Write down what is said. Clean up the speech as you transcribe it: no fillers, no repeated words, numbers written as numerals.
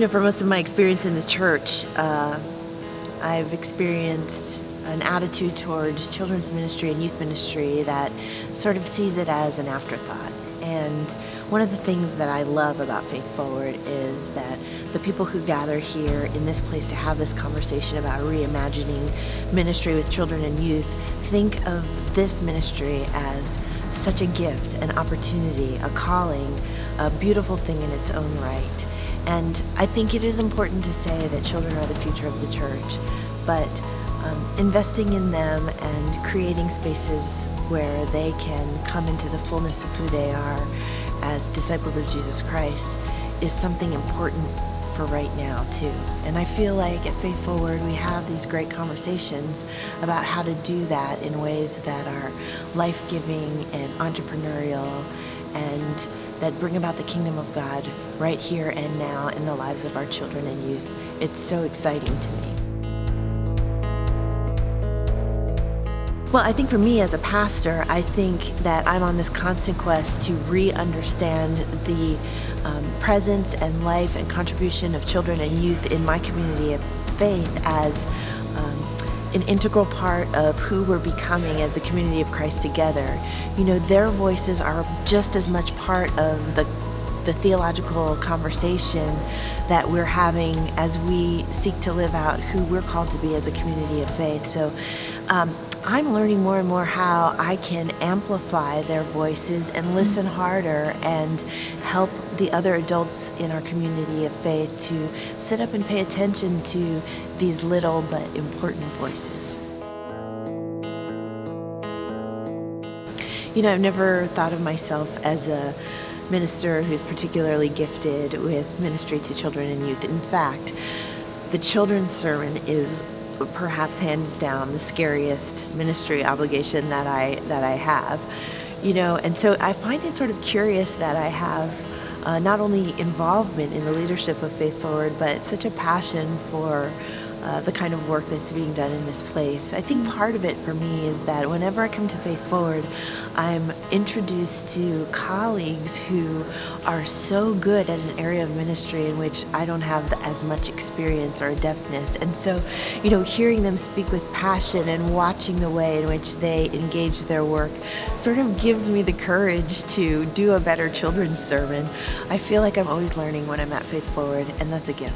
For most of my experience in the church, I've experienced an attitude towards children's ministry and youth ministry that sort of sees it as an afterthought. And one of the things that I love about Faith Forward is that the people who gather here in this place to have this conversation about reimagining ministry with children and youth think of this ministry as such a gift, an opportunity, a calling, a beautiful thing in its own right. And I think it is important to say that children are the future of the church, but investing in them and creating spaces where they can come into the fullness of who they are as disciples of Jesus Christ is something important for right now too. And I feel like at Faith Forward we have these great conversations about how to do that in ways that are life-giving and entrepreneurial and that bring about the kingdom of God right here and now in the lives of our children and youth. It's so exciting to me. Well, I think for me as a pastor, I think that I'm on this constant quest to re-understand the presence and life and contribution of children and youth in my community of faith as an integral part of who we're becoming as the community of Christ together. Their voices are just as much part of the theological conversation that we're having as we seek to live out who we're called to be as a community of faith. So I'm learning more and more how I can amplify their voices and listen harder and help the other adults in our community of faith to sit up and pay attention to these little but important voices. I've never thought of myself as a minister who's particularly gifted with ministry to children and youth. In fact, the children's sermon is perhaps hands down the scariest ministry obligation that I have, and so I find it sort of curious that I have not only involvement in the leadership of Faith Forward, but such a passion for the kind of work that's being done in this place. I think part of it for me is that whenever I come to Faith Forward, I'm introduced to colleagues who are so good at an area of ministry in which I don't have as much experience or adeptness. And so, hearing them speak with passion and watching the way in which they engage their work sort of gives me the courage to do a better children's sermon. I feel like I'm always learning when I'm at Faith Forward, and that's a gift.